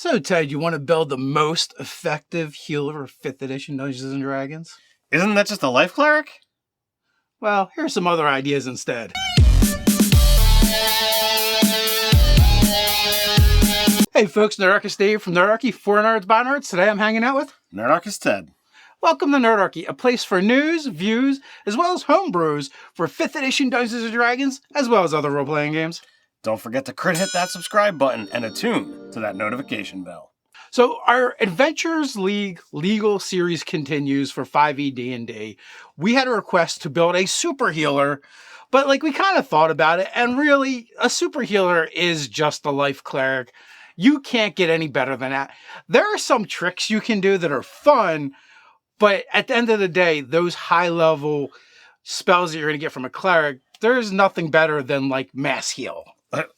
So, Ted, you want to build the most effective healer of 5th edition Dungeons & Dragons? Isn't that just a life cleric? Well, here's some other ideas instead. Hey folks, Nerdarchy Dave from Nerdarchy for Nerds by Nerds. Today I'm hanging out with Nerdarchy Ted. Welcome to Nerdarchy, a place for news, views, as well as homebrews for 5th edition Dungeons & Dragons, as well as other role-playing games. Don't forget to hit that subscribe button and attune to that notification bell. So our Adventures League legal series continues for 5e D&D. We had a request to build a super healer, but we kind of thought about it, and really a super healer is just a life cleric. You can't get any better than that. There are some tricks you can do that are fun, but at the end of the day, those high-level spells that you're going to get from a cleric, there's nothing better than mass heal.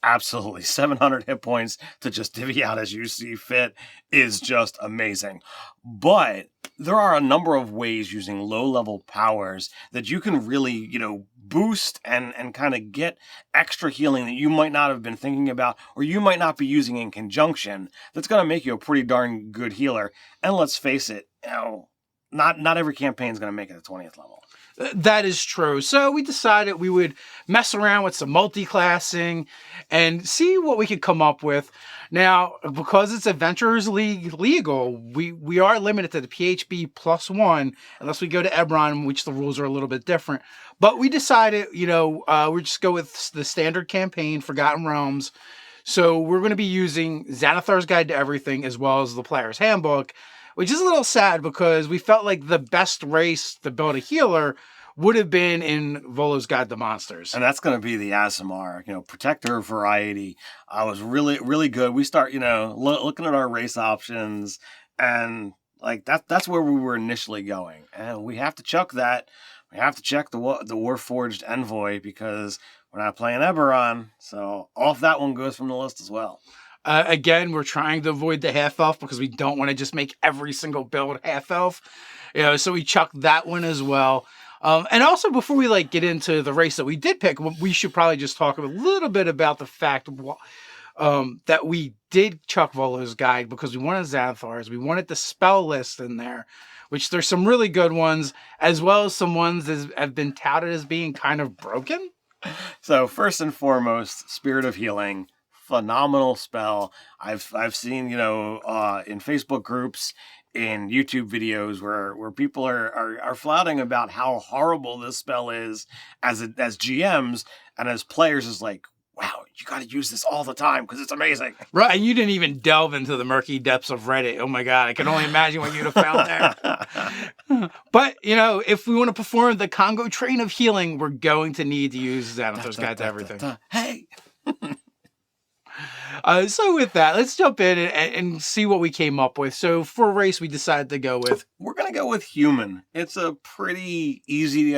Absolutely. 700 hit points to just divvy out as you see fit is just amazing. But there are a number of ways using low-level powers that you can really, boost and kind of get extra healing that you might not have been thinking about or you might not be using in conjunction. That's going to make you a pretty darn good healer. And let's face it, not every campaign is going to make it to 20th level. That is true. So we decided we would mess around with some multi-classing and see what we could come up with. Now, because it's Adventurers League legal, we are limited to the PHB +1, unless we go to Ebron, which the rules are a little bit different. But we decided, we'll just go with the standard campaign, Forgotten Realms. So we're going to be using Xanathar's Guide to Everything, as well as the Players Handbook, which is a little sad because we felt like the best race to build a healer would have been in Volo's Guide to Monsters. And that's going to be the Aasimar, Protector variety. I was really, really good. We start, looking at our race options, and that's where we were initially going. And we have to chuck that. We have to check the Warforged Envoy because we're not playing Eberron. So off that one goes from the list as well. Again, we're trying to avoid the half-elf because we don't want to just make every single build half-elf. So we chucked that one as well. And also, before we get into the race that we did pick, we should probably just talk a little bit about the fact that we did chuck Volo's Guide because we wanted Xanathar's. We wanted the spell list in there, which there's some really good ones, as well as some ones that have been touted as being kind of broken. So first and foremost, Spirit of Healing. Phenomenal spell. I've seen, in Facebook groups, in YouTube videos where people are flouting about how horrible this spell is as GMs, and as players is wow, you got to use this all the time because it's amazing. Right, and you didn't even delve into the murky depths of Reddit. Oh my God, I can only imagine what you'd have found there. But, if we want to perform the Congo Train of Healing, we're going to need to use Xanathar's Guide to Everything. Hey! So with that, let's jump in and see what we came up with. So for race, we decided to go with... We're going to go with human. It's a pretty easy,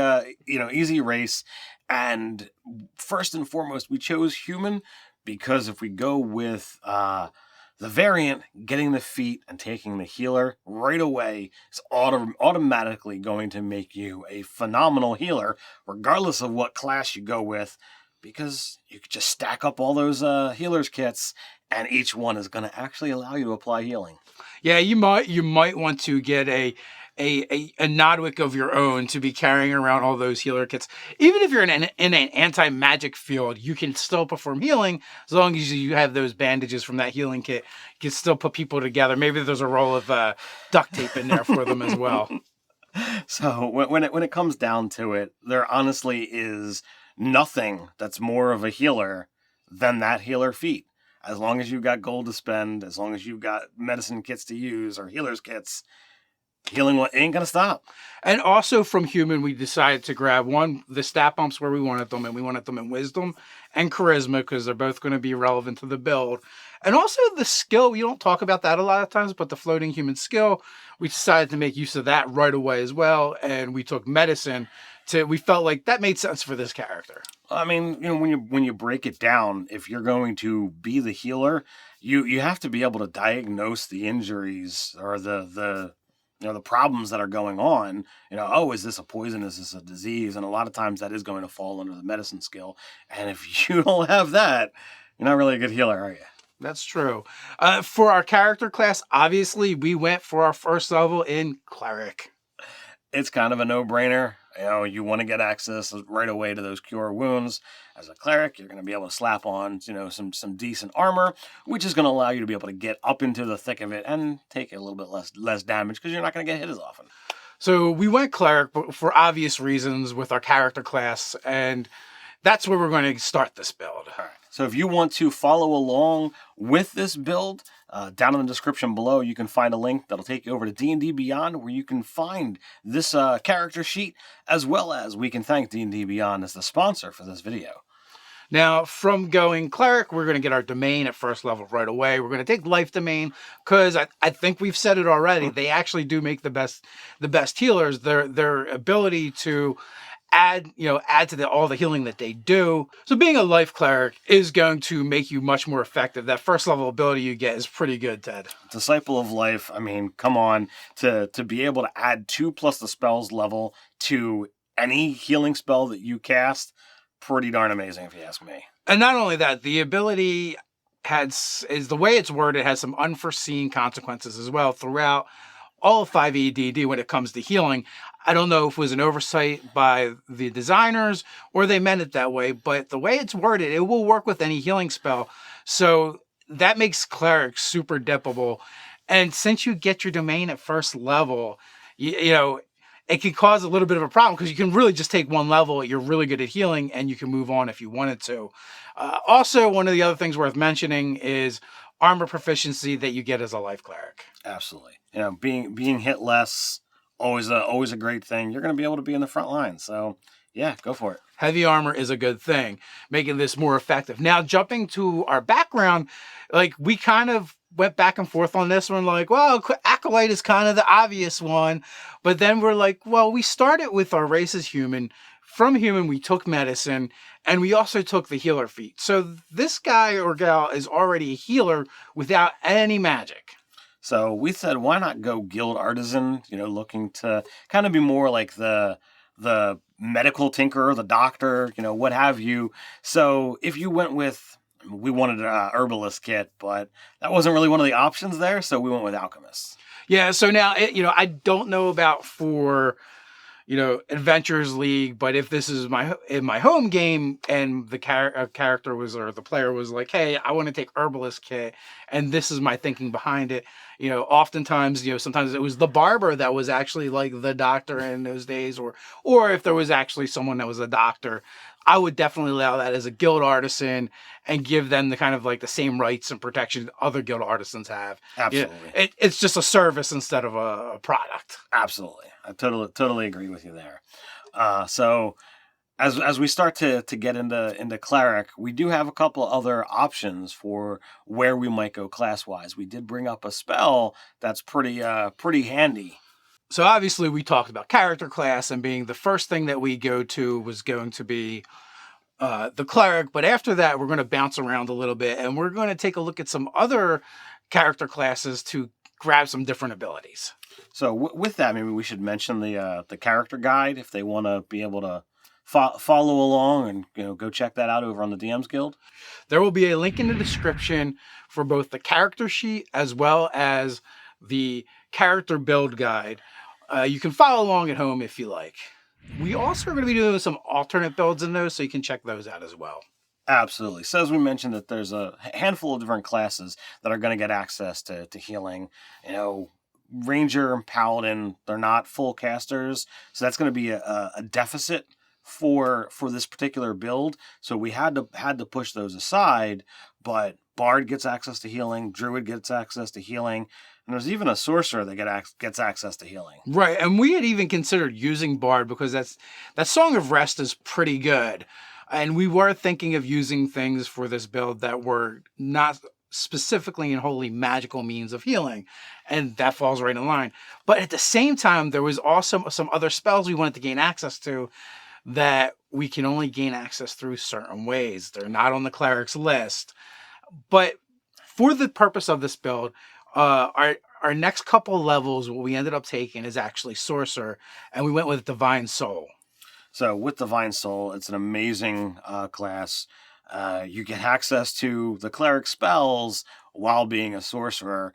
easy race. And first and foremost, we chose human because if we go with the variant, getting the feat and taking the healer right away is automatically going to make you a phenomenal healer, regardless of what class you go with. Because you could just stack up all those healer's kits, and each one is going to actually allow you to apply healing. Yeah, you might want to get a Nodwick of your own to be carrying around all those healer kits. Even if you're in an anti-magic field, you can still perform healing as long as you have those bandages from that healing kit. You can still put people together. Maybe there's a roll of duct tape in there for them as well. So when it comes down to it, there honestly is nothing that's more of a healer than that healer feat. As long as you've got gold to spend, as long as you've got medicine kits to use or healer's kits, healing ain't gonna stop. And also from human, we decided to grab the stat bumps where we wanted them, and we wanted them in wisdom and charisma because they're both going to be relevant to the build. And also the skill, we don't talk about that a lot of times, but the floating human skill, we decided to make use of that right away as well. And we took medicine. We felt like that made sense for this character. I mean, when you break it down, if you're going to be the healer, you have to be able to diagnose the injuries or the problems that are going on. Is this a poison? Is this a disease? And a lot of times that is going to fall under the medicine skill. And if you don't have that, you're not really a good healer, are you? That's true. For our character class, obviously, we went for our first level in Cleric. It's kind of a no-brainer. You want to get access right away to those cure wounds. As a cleric, you're going to be able to slap on, some decent armor, which is going to allow you to be able to get up into the thick of it and take a little bit less damage because you're not going to get hit as often. So we went Cleric for obvious reasons with our character class, and that's where we're going to start this build. All right. So if you want to follow along with this build, down in the description below, you can find a link that'll take you over to D&D Beyond, where you can find this character sheet, as well as we can thank D&D Beyond as the sponsor for this video. Now, from going Cleric, we're going to get our domain at first level right away. We're going to take life domain because I think we've said it already. They actually do make the best healers. Their ability to add to all the healing that they do. So being a life cleric is going to make you much more effective. That first level ability you get is pretty good, Ted. Disciple of Life, I mean, come on, to be able to add 2 plus the spell's level to any healing spell that you cast, pretty darn amazing if you ask me. And not only that, the ability is the way it's worded has some unforeseen consequences as well throughout all of 5e when it comes to healing. I don't know if it was an oversight by the designers or they meant it that way, but the way it's worded, it will work with any healing spell. So that makes Cleric super dippable. And since you get your domain at first level, it can cause a little bit of a problem because you can really just take one level. You're really good at healing and you can move on if you wanted to. Also, one of the other things worth mentioning is armor proficiency that you get as a life cleric. Absolutely. Being hit less, always a great thing. You're going to be able to be in the front line. So yeah, go for it. Heavy armor is a good thing, making this more effective. Now, jumping to our background, we kind of went back and forth on this one. Well, Acolyte is kind of the obvious one. But then we're like, well, we started with our race as human. From human, we took medicine, and we also took the healer feat. So this guy or gal is already a healer without any magic. So we said, why not go guild artisan, looking to kind of be more like the medical tinkerer, the doctor, what have you. So if you went with, we wanted an herbalist kit, but that wasn't really one of the options there. So we went with alchemist. Yeah. So now, I don't know about for, Adventures League, but if this is in my home game and the character was, or the player was like, hey, I want to take herbalist kit, and this is my thinking behind it. Oftentimes, sometimes it was the barber that was actually like the doctor in those days, or if there was actually someone that was a doctor, I would definitely allow that as a guild artisan and give them the kind of the same rights and protection other guild artisans have. Absolutely. It's just a service instead of a product. Absolutely. I totally agree with you there. So as we start to get into Cleric, we do have a couple other options for where we might go class-wise. We did bring up a spell that's pretty handy. So obviously we talked about character class, and being the first thing that we go to was going to be the Cleric. But after that, we're going to bounce around a little bit, and we're going to take a look at some other character classes to grab some different abilities. So with that, maybe we should mention the character guide if they want to be able to follow along and go check that out over on the DM's Guild. There will be a link in the description for both the character sheet as well as the character build guide. You can follow along at home if you like. We also are going to be doing some alternate builds in those, so you can check those out as well. Absolutely. So as we mentioned, that there's a handful of different classes that are going to get access to healing. Ranger and Paladin, they're not full casters, so that's going to be a deficit for this particular build. So we had to push those aside, but Bard gets access to healing, Druid gets access to healing, and there's even a Sorcerer that gets access to healing. Right, and we had even considered using Bard because that Song of Rest is pretty good. And we were thinking of using things for this build that were not specifically and wholly magical means of healing, and that falls right in line. But at the same time, there was also some other spells we wanted to gain access to that we can only gain access through certain ways. They're not on the cleric's list. But for the purpose of this build, our next couple levels, what we ended up taking is actually Sorcerer, and we went with Divine Soul. So with Divine Soul, it's an amazing class. You get access to the cleric spells while being a sorcerer.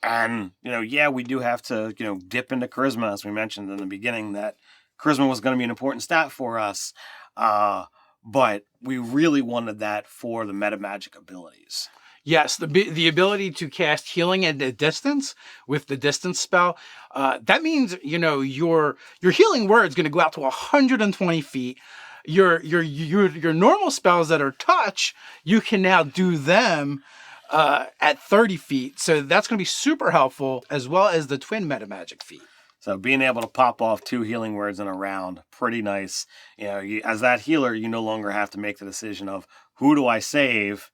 And, yeah, we do have to, dip into charisma, as we mentioned in the beginning, that charisma was going to be an important stat for us. But we really wanted that for the meta magic abilities. Yes, the ability to cast healing at a distance with the distance spell. That means your healing word is going to go out to 120 feet. Your normal spells that are touch, you can now do them at 30 feet. So that's going to be super helpful, as well as the twin meta magic feat. So being able to pop off 2 healing words in a round, pretty nice. As that healer, you no longer have to make the decision of who do I save.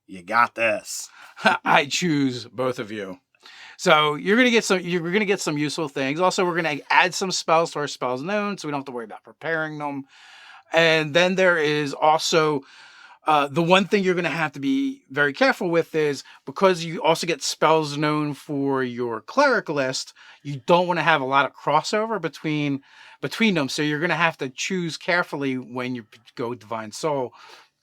You got this. I choose both of you. So you're gonna get some useful things. Also, we're gonna add some spells to our spells known, so we don't have to worry about preparing them. And then there is also the one thing you're going to have to be very careful with is because you also get spells known for your cleric list, you don't want to have a lot of crossover between them. So you're going to have to choose carefully when you go Divine Soul.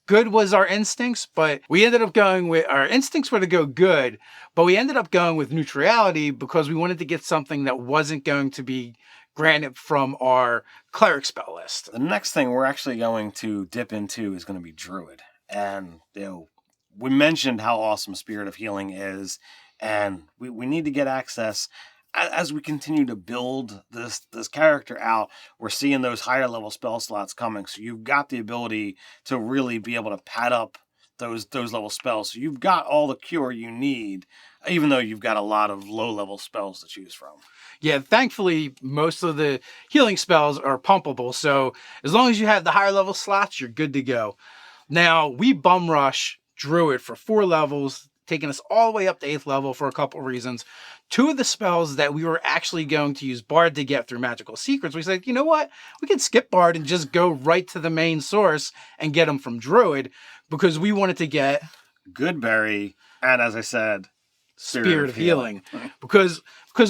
Good was our instincts, but we ended up going with our instincts were to go good, but we ended up going with neutrality because we wanted to get something that wasn't going to be granted from our cleric spell list. The next thing we're actually going to dip into is going to be Druid. And, we mentioned how awesome Spirit of Healing is, and we need to get access. As we continue to build this character out, we're seeing those higher level spell slots coming. So you've got the ability to really be able to pad up those level spells. So you've got all the cure you need, even though you've got a lot of low level spells to choose from. Yeah, thankfully, most of the healing spells are pumpable. So as long as you have the higher level slots, you're good to go. Now, we bum rush Druid for 4 levels, taking us all the way up to 8th level for a couple of reasons. 2 of the spells that we were actually going to use Bard to get through Magical Secrets, we said, you know what? We can skip Bard and just go right to the main source and get them from Druid because we wanted to get Goodberry, and as I said, Spirit of Healing. because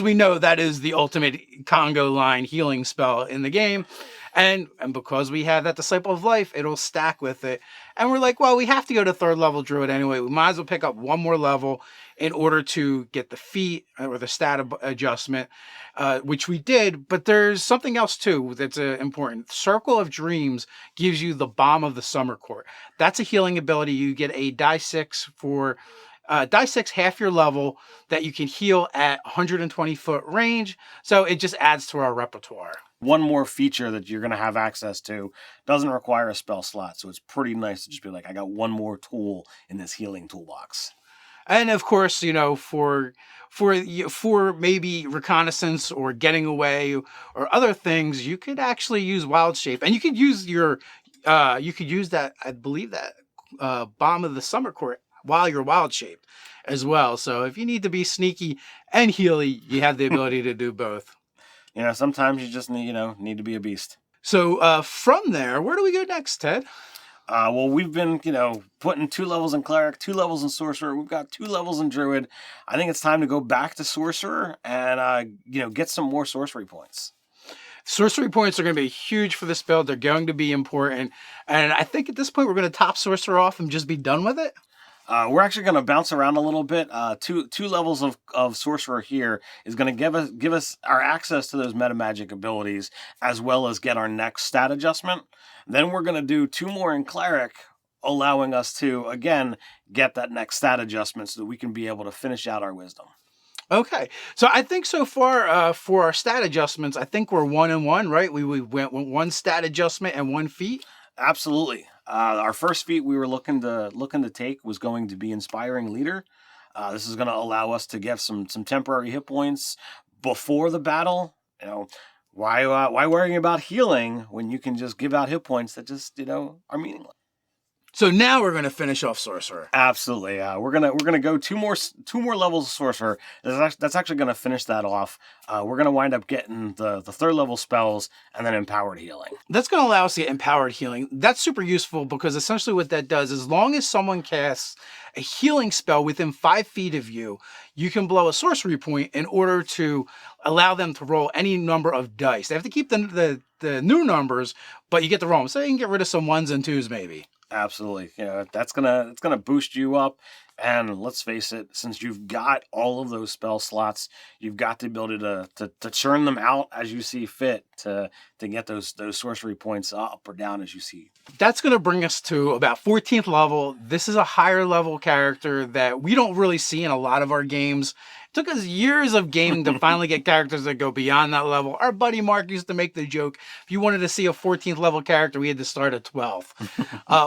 we know that is the ultimate Congo line healing spell in the game. And because we have that Disciple of Life, it'll stack with it. And we're like, well, we have to go to 3rd level Druid anyway. We might as well pick up one more level in order to get the feat or the stat adjustment, which we did. But there's something else too that's important. Circle of Dreams gives you the Balm of the Summer Court. That's a healing ability. You get a die 6 for... die 6 half your level that you can heal at 120 foot range. So it just adds to our repertoire. One more feature that you're going to have access to doesn't require a spell slot. So it's pretty nice to just be like, I got one more tool in this healing toolbox. And of course, for maybe reconnaissance or getting away or other things, you could actually use Wild Shape. And you could use that, I believe that Balm of the Summer Court while you're wild shaped as well. So if you need to be sneaky and healy, you have the ability to do both. Sometimes you just need to be a beast. So from there, where do we go next, Ted? Well, we've been, putting 2 levels in Cleric, 2 levels in Sorcerer. We've got 2 levels in Druid. I think it's time to go back to Sorcerer and, get some more sorcery points. Sorcery points are going to be huge for this build. They're going to be important. And I think at this point, we're going to top Sorcerer off and just be done with it. We're actually going to bounce around a little bit. Two levels of Sorcerer here is going to give us our access to those meta magic abilities, as well as get our next stat adjustment. Then we're going to do 2 more in Cleric, allowing us to, again, get that next stat adjustment so that we can be able to finish out our Wisdom. Okay, so I think so far for our stat adjustments, I think we're 1-1, right? We went with 1 stat adjustment and 1 feat. Absolutely. Our first feat we were looking to take was going to be Inspiring Leader. This is going to allow us to get some temporary hit points before the battle. Why worrying about healing when you can just give out hit points that just are meaningless? So now we're going to finish off Sorcerer. Absolutely. We're gonna go two more levels of Sorcerer. That's actually gonna finish that off. We're gonna wind up getting the 3rd level spells and then Empowered Healing. That's going to allow us to get Empowered Healing. That's super useful because essentially what that does, as long as someone casts a healing spell within 5 feet of you, you can blow a sorcery point in order to allow them to roll any number of dice. They have to keep the new numbers, but you get to roll them. So you can get rid of some 1s and 2s maybe. Absolutely. It's gonna boost you up. And let's face it, since you've got all of those spell slots, you've got the ability to churn them out as you see fit to get those sorcery points up or down as you see. That's going to bring us to about 14th level. This is a higher level character that we don't really see in a lot of our games. It took us years of gaming to finally get characters that go beyond that level. Our buddy Mark used to make the joke, if you wanted to see a 14th level character, we had to start at 12th.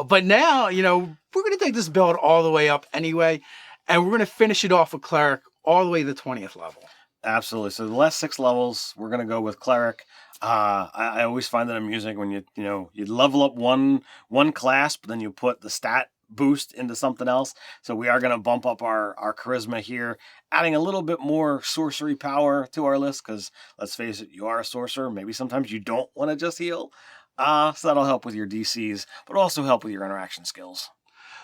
But now, we're going to take this build all the way up anyway, and we're going to finish it off with Cleric all the way to the 20th level. Absolutely. So the last 6 levels, we're gonna go with Cleric. I always find that amusing when you level up one class, but then you put the stat boost into something else. So we are gonna bump up our charisma here, adding a little bit more sorcery power to our list. Because let's face it, you are a sorcerer. Maybe sometimes you don't want to just heal. So that'll help with your DCs, but also help with your interaction skills.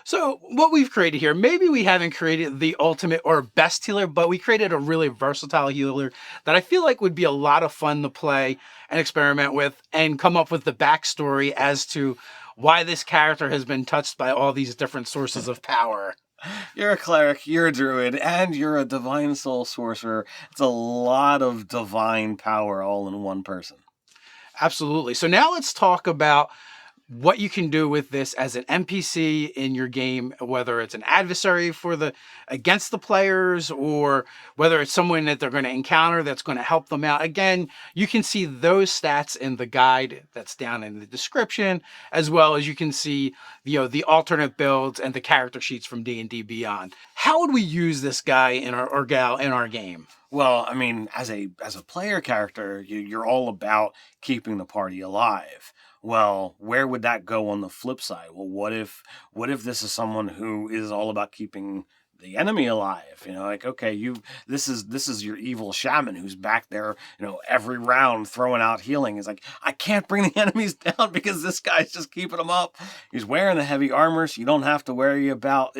So what we've created here, maybe we haven't created the ultimate or best healer, but we created a really versatile healer that I feel like would be a lot of fun to play and experiment with and come up with the backstory as to why this character has been touched by all these different sources of power. You're a cleric, you're a druid, and you're a divine soul sorcerer. It's a lot of divine power all in one person. Absolutely. So now let's talk about what you can do with this as an NPC in your game, whether it's an adversary against the players, or whether it's someone that they're going to encounter that's going to help them out. Again, you can see those stats in the guide that's down in the description, as well as you can see the alternate builds and the character sheets from D&D Beyond. How would we use this guy in or gal in our game? Well, I mean, as a player character, you're all about keeping the party alive. Well, where would that go on the flip side? Well, what if this is someone who is all about keeping the enemy alive? Like, okay, this is your evil shaman who's back there, every round throwing out healing. It's like, I can't bring the enemies down because this guy's just keeping them up. He's wearing the heavy armor, so you don't have to worry about,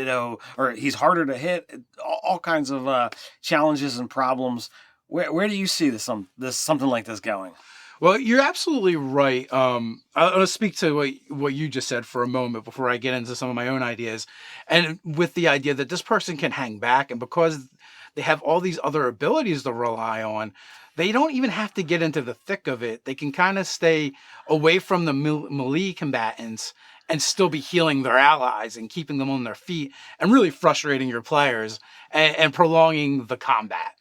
or he's harder to hit. All kinds of challenges and problems. Where do you see something like this going? Well, you're absolutely right. I'll speak to what you just said for a moment before I get into some of my own ideas. And with the idea that this person can hang back, and because they have all these other abilities to rely on, they don't even have to get into the thick of it. They can kind of stay away from the melee combatants and still be healing their allies and keeping them on their feet and really frustrating your players and prolonging the combat.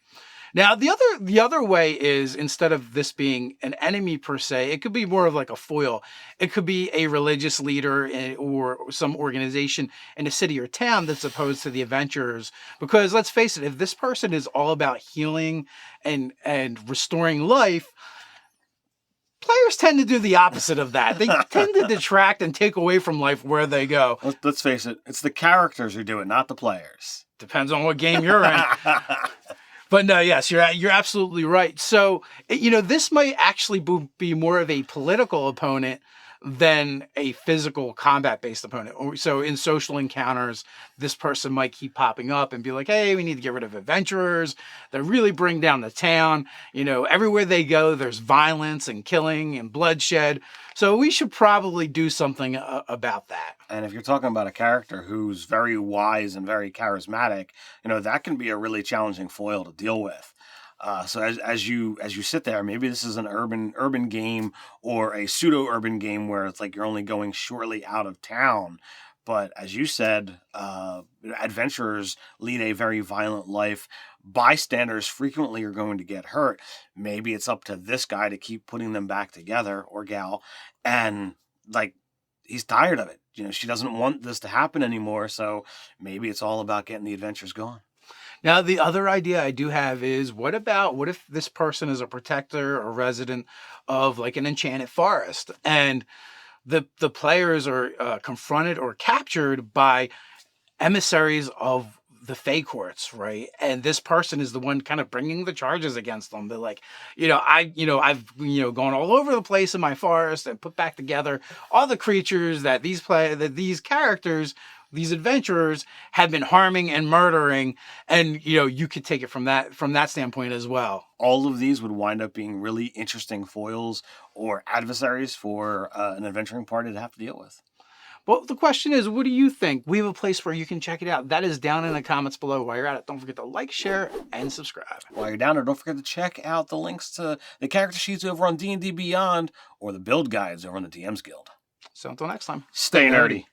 Now, the other way is, instead of this being an enemy per se, it could be more of like a foil. It could be a religious leader or some organization in a city or town that's opposed to the adventurers. Because let's face it, if this person is all about healing and restoring life, players tend to do the opposite of that. They tend to detract and take away from life where they go. Let's face it, it's the characters who do it, not the players. Depends on what game you're in. But no, yes, you're absolutely right. So, this might actually be more of a political opponent than a physical combat-based opponent. So in social encounters, this person might keep popping up and be like, hey, we need to get rid of adventurers. They really bring down the town. Everywhere they go, there's violence and killing and bloodshed. So we should probably do something about that. And if you're talking about a character who's very wise and very charismatic, that can be a really challenging foil to deal with. So as you sit there, maybe this is an urban game or a pseudo urban game where it's like you're only going shortly out of town. But as you said, adventurers lead a very violent life. Bystanders frequently are going to get hurt. Maybe it's up to this guy to keep putting them back together, or gal, and like, he's tired of it. She doesn't want this to happen anymore. So maybe it's all about getting the adventures going. Now, the other idea I do have is, what if this person is a protector or resident of like an enchanted forest, and the players are confronted or captured by emissaries of the Fey courts, right? And this person is the one kind of bringing the charges against them. They're like, I've gone all over the place in my forest and put back together all the creatures that these characters, these adventurers, have been harming and murdering. And you could take it from that standpoint as well. All of these would wind up being really interesting foils or adversaries for an adventuring party to have to deal with. Well, the question is, what do you think? We have a place where you can check it out. That is down in the comments below. While you're at it, don't forget to like, share, and subscribe. While you're down there, don't forget to check out the links to the character sheets over on D&D Beyond or the build guides over on the DM's Guild. So until next time, Stay nerdy.